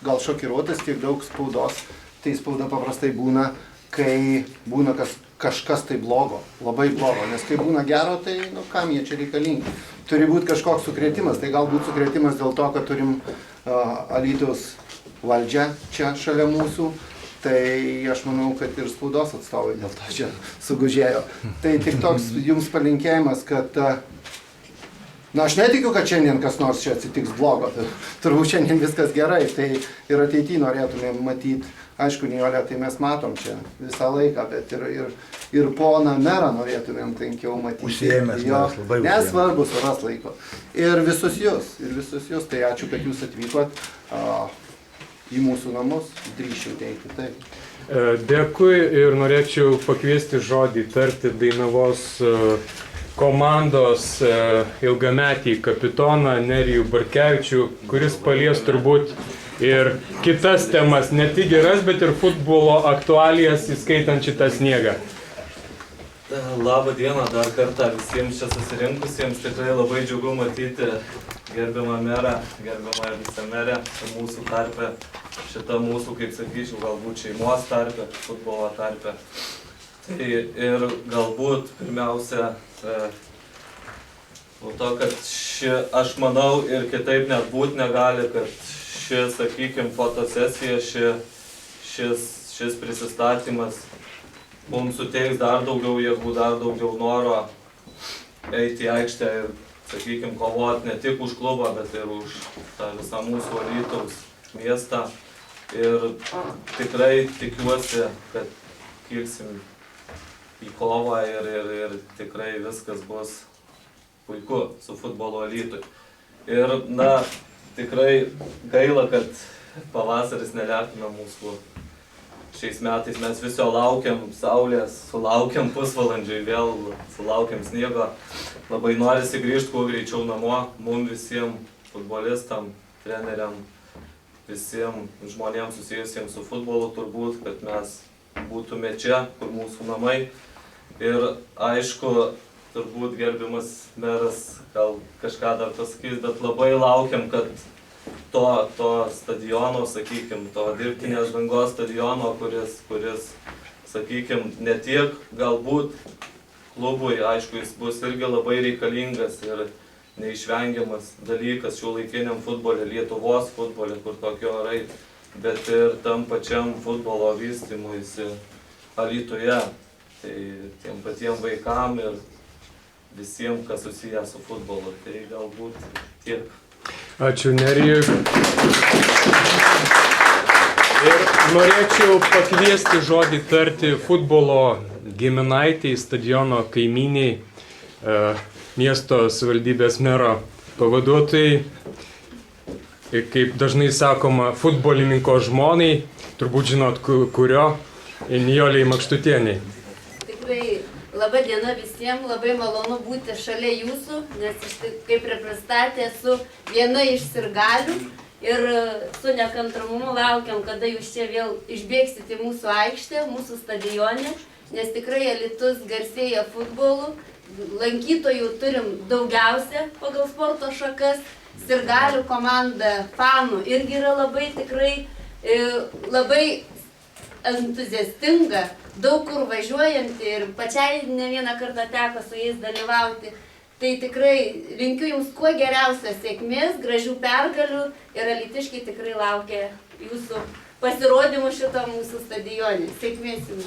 gal šokiruotas, kiek daug spaudos. Tai spauda paprastai būna, kai būna kažkas tai blogo, labai blogo. Nes kai būna gero, tai kam jie čia reikalingi. Turi būti kažkoks sukrėtimas. Tai galbūt sukrėtimas dėl to, kad turim Alytaus valdžią čia šalia mūsų. Tai aš manau, kad ir spaudos atstovai dėl to čia sugužėjo. Tai tik toks jums palinkėjimas, kad aš netikiu, kad šiandien kas nors čia atsitiks blogo. Turbūt šiandien viskas gerai. Tai ir ateityje norėtumėm matyti. Aišku, Nijolė, tai mes matom čia visą laiką, bet ir poną merą norėtumėm tankiau matyti. Užsiėmęs, labai užsiėmęs. Nesvarbu suras laiko. Ir visus jūs. Tai ačiū, kad jūs atvykot į mūsų namus. Drįsčiau teikti. Taip. Dėkui ir norėčiau pakviesti žodį tarti Dainavos komandos ilgametį kapitoną Nerijų Bartkevičių, kuris palies turbūt ir kitas temas, ne tik geras, bet ir futbolo aktualijas, įskaitant šitą sniegą. Labą dieną dar kartą visiems čia susirinkusiems. Tikrai labai džiugu matyti gerbiamą merą, gerbiamą vicemerę mūsų tarpe. Šita mūsų, kaip sakyčiau, galbūt šeimos tarpe, futbolo tarpe. Tai ir galbūt pirmiausia, to, kad aš manau ir kitaip net būt negali, kad sakykime, fotosesija, šis prisistatymas mums suteiks dar daugiau jėgų, dar daugiau noro eiti į aikštę ir, sakykime, kovoti ne tik už klubą, bet ir už tą visą mūsų Alytaus miestą. Ir tikrai tikiuosi, kad kilsim į kovą ir tikrai viskas bus puiku su futbolo Alytui. Ir, tikrai gaila, kad pavasaris nelepina mūsų šiais metais. Mes viso laukiam saulės, sulaukiam pusvalandžiui, vėl sulaukiam sniego. Labai norisi grįžti kuo greičiau namo, mums visiems futbolistam, treneriam, visiems žmonėms susijusiems su futbolu turbūt, kad mes būtume čia, kur mūsų namai. Ir aišku, turbūt gerbiamas meras gal kažką dar pasakys, bet labai laukiam, kad to stadiono, sakykime, to dirbtinės dangos stadiono, kuris, sakykime, ne tiek galbūt klubui, aišku, jis bus irgi labai reikalingas ir neišvengiamas dalykas šiuolaikiniam futbole, Lietuvos futbole, kur tokie orai, bet ir tam pačiam futbolo vystymuisi Alytuje, tai tiem patiem vaikam ir visiems, kas susiję su futbolu. Tai galbūt tiek. Ačiū Nerijui. Ir norėčiau pakviesti žodį tarti futbolo giminaitiai, stadiono kaimyniai, miesto savivaldybės mero pavaduotojai, kaip dažnai sakoma, futbolininko žmonai, turbūt žinot kurio, Nijolei Makštutienei. Tikrai laba diena visiems, labai malonu būti šalia jūsų, nes kaip ir pristatė, esu viena iš sirgalių ir su nekantramumu laukiam, kada jūs čia vėl išbėgsite į mūsų aikštę, mūsų stadionę, nes tikrai Alytus garsėja futbolu, lankytojų turim daugiausia pagal sporto šakas, sirgalių komanda fanų irgi yra labai tikrai labai entuziastinga, daug kur važiuojanti ir pačiai ne vieną kartą teko su jais dalyvauti. Tai tikrai linkiu jums kuo geriausios sėkmės, gražių pergalių ir alytiškiai tikrai laukia jūsų pasirodymų šito mūsų stadione. Sėkmės jums.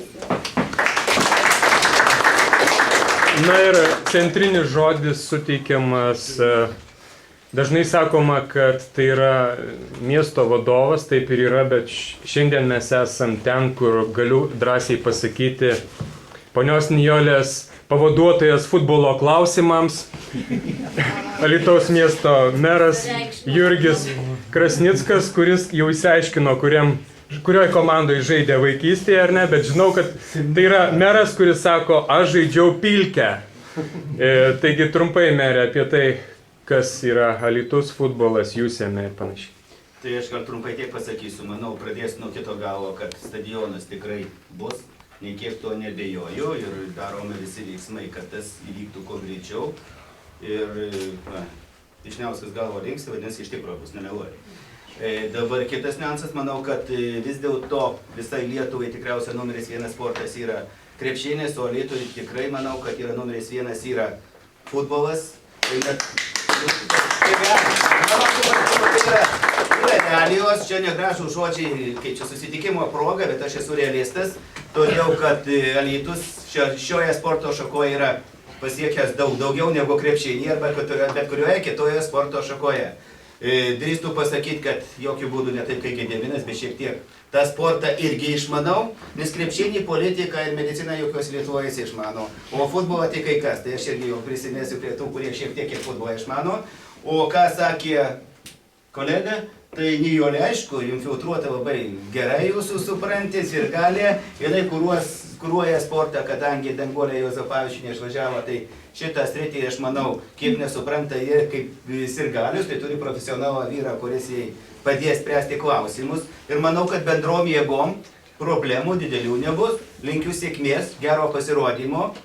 Na ir centrinis žodis suteikiamas. Dažnai sakoma, kad tai yra miesto vadovas, taip ir yra, bet šiandien mes esam ten, kur galiu drąsiai pasakyti ponios Nijolės pavaduotojas futbolo klausimams, Alytaus miesto meras Jurgis Krasnickas, kuris jau išsiaiškino, kurioj komandai žaidė vaikystėje ar ne, bet žinau, kad tai yra meras, kuris sako, aš žaidžiau Pilkę. Taigi trumpai, merė, apie tai, kas yra Alytus futbolas, jūs jame ir panašiai. Tai aš gal trumpai tiek pasakysiu, manau, pradėsiu nuo kito galo, kad stadionas tikrai bus, nei kiek to nebejoju ir darome visi veiksmai, kad tas įvyktų kuo greičiau. Ir Vyšniauskas galvo linksi, vadinasi, iš tikrųjų bus, nemeluoju. Dabar kitas niuansas, manau, kad vis dėlto visai Lietuvai tikriausiai numeris 1 sportas yra krepšinis, o Lietuvai tikrai manau, kad yra numeris 1 yra futbolas. Yra realijos, čia negražų žodžiai, kaip čia susitikimo proga, bet aš esu realistas, todėl kad Alytus šioje sporto šakoje yra pasiekęs daugiau negu krepšinį arba bet kurioje kitoje sporto šakoje. Drįstu pasakyti, kad jokių būdų ne taip kaip Gediminas, bet šiek tiek tą sportą irgi išmanau, nes krepšinį, politiką ir mediciną jokios Lietuvoje išmano, o futbolą tik kai kas, tai aš irgi jau prisimėsiu prie tų, kurie šiek tiek ir futbolą išmano. O ką sakė kolega, tai Nijolė, aišku, infiltruota labai gerai jūsų suprantis ir gali, jinai kuruoja sportą, kadangi Danguolė Juozapavičienė išvažiavo, tai šitą sritį, aš manau, kiek nesupranta jie kaip sirgalius, tai turi profesionalą vyrą, kuris jai padės spręsti klausimus. Ir manau, kad bendrom jėgom problemų didelių nebus. Linkiu sėkmės, gero pasirodymo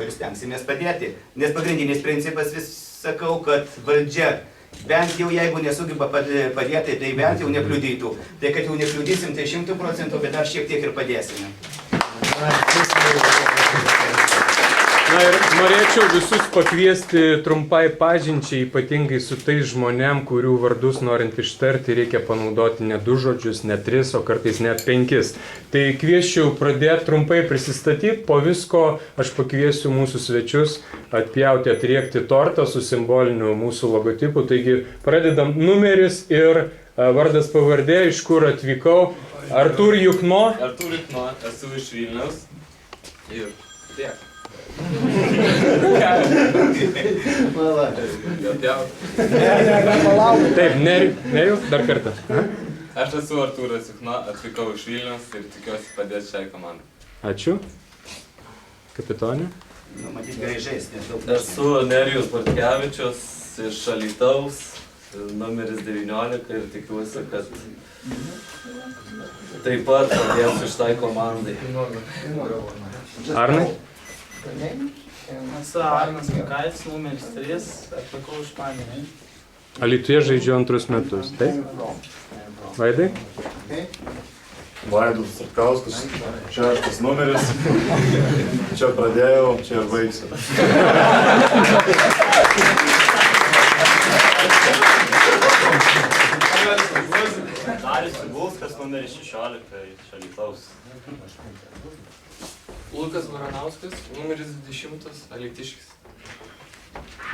ir stengsimės padėti. Nes pagrindinis principas vis sakau, kad valdžia bent jau jeigu nesugeba padėti, tai bent jau nekliudytų. Tai kad jau nekliudysim, tai 100%, bet dar šiek tiek ir padėsime. Na ir norėčiau visus pakviesti trumpai pažinčiai, ypatingai su tais žmonėm, kurių vardus norint ištarti, reikia panaudoti ne 2 žodžius, ne 3, o kartais net 5. Tai kvieščiau pradėti trumpai prisistatyti, po visko aš pakviesiu mūsų svečius atpjauti, atriekti tortą su simboliniu mūsų logotipu. Taigi pradedam numeris ir vardas pavardė, iš kur atvykau. Artur Jukno. Artur Jukno, esu iš Vilniaus. Ir tiek. Taip, Nerijų, dar kartą. Aš esu Arturas Jukno, atvykau iš Vilniaus ir tikiuosi padėti šiai komandai. Ačiū. Kapitonė. Matyt, graižais, nes daug. Esu Nerijus Bartkevičius iš Alytaus, numeris 19 ir tikiuosi, kad taip pat padėsiu šitai komandai. Arnai. Esu Arnas Mikaitis, numeris 3, atvykau iš Panevėžio. Alytuje žaidžiu 2 metus, taip? Vaidai? Vaidas Sarkauskas, 6 numeris. Čia pradėjau, čia ir baigsiu. Darius Cibulskas, numeris 16, iš Alytaus. Lukas Varanauskas, numeris 20, Alytiškis.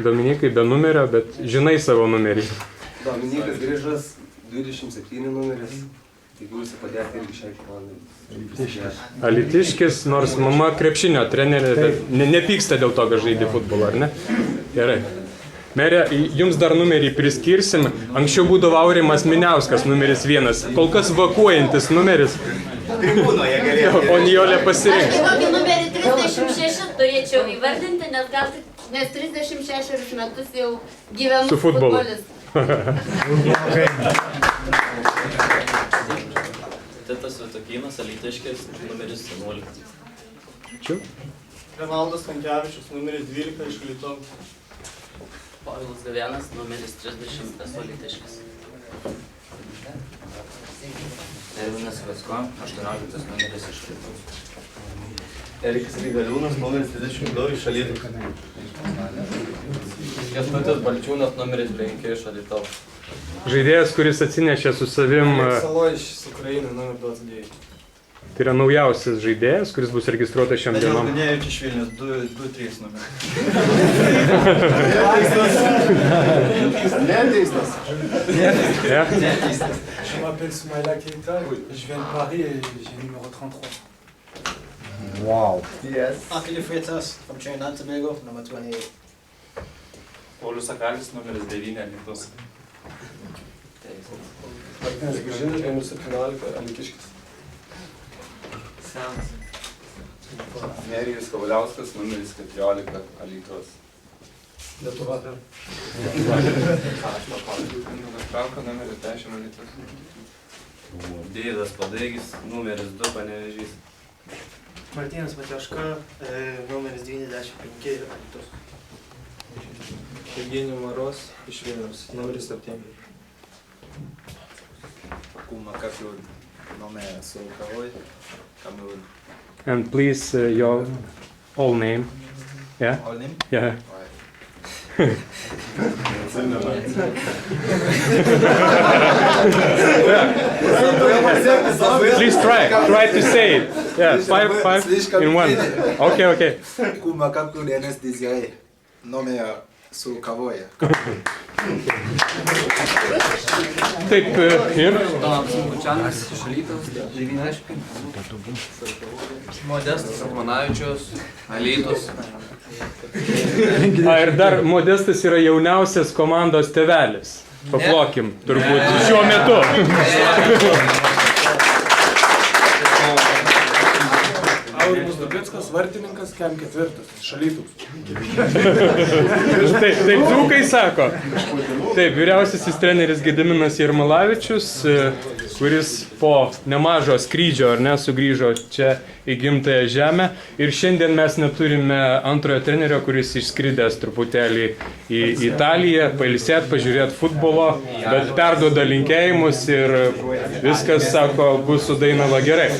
Dominikai be numerio, bet žinai savo numerį. Dominikas Grižas, 27 numeris. Tikiuosi padėti irgi šiai komandai. Alytiškis, nors mama krepšinio trenerė, tai nepyksta dėl to, kad žaidė futbolą, ar ne? Gerai. Merė, jums dar numerį priskirsim. Anksčiau būdavo Aurimas Miniauskas, numeris 1. Kol kas vakuojantis numeris. Tribūnoje galėjo. O Nijolė pasirinks. Aš tokį numerį 36 turėčiau įvardinti, nes 36 metus jau gyvenu Su futbolu. futbolistu. Titas Vitokynas, Alytiškis, numeris 11. Ačiū. Renaldas Stankevičius, numeris 12, iš Alytaus. Povilas Gavėnas, numeris 30, esu Alytiškis. Ervinas Vacko, 18 numeris iš Alytaus. Erikas Rygaliūnas, numeris 32 iš Alytaus. Kęstutis Balčiūnas, numeris 5 iš Alytaus. Žaidėjas, kuris atsinešė su savim... Salojš iš Ukrainos, numeris 29. Tai yra naujausias žaidėjas, kuris bus registruotas šiam dienom. Danielius iš Vilnius, 2-3 numeris. Neteistas. Je m'appelle Soumaïla Keita, je viens de Paris et j'ai le numéro 33. Wow. Akili Freitas, from Trinidad and Tobago, number 28. Paulius Sakalis, numeris 9, Alytus. Martinas Gražinas, numeris 17, Alytiškis. Nerijus Kavaliauskas, numeris 14, Alytus. Lietuva. Trauka, numeris 10, Alytus. Deividas Padaigis, numeris 2, Panevėžys. Martynas Matioška, numeris 95, Alytus. Евгений Мороз iš Vilniaus, numeris 7. And please, your all name. Yeah? All name? Yeah. Please try to say it. Yeah, five in one. Okay. Kumakapu Dennis Desiree. Nome su Kavoje. Taip, ir Donatas Mukučianas iš Alytaus, 90. Modestas Almanavičius, Alytus. ir dar Modestas yra jauniausias komandos tėvelis. Paplokim, turbūt, šiuo metu. Aurimas Dubickas, vartininkas, kem 4, Šalytus. Taip, dzūkai sako. Taip, vyriausiasis treneris Gediminas Jarmalavičius, kuris po nemažo skrydžio, ar ne, sugrįžo čia į gimtąją žemę. Ir šiandien mes neturime antrojo trenerio, kuris išskridęs truputėlį į Italiją, pailsėt, pažiūrėt futbolo, bet perduoda linkėjimus ir viskas, sako, bus su Dainava gerai.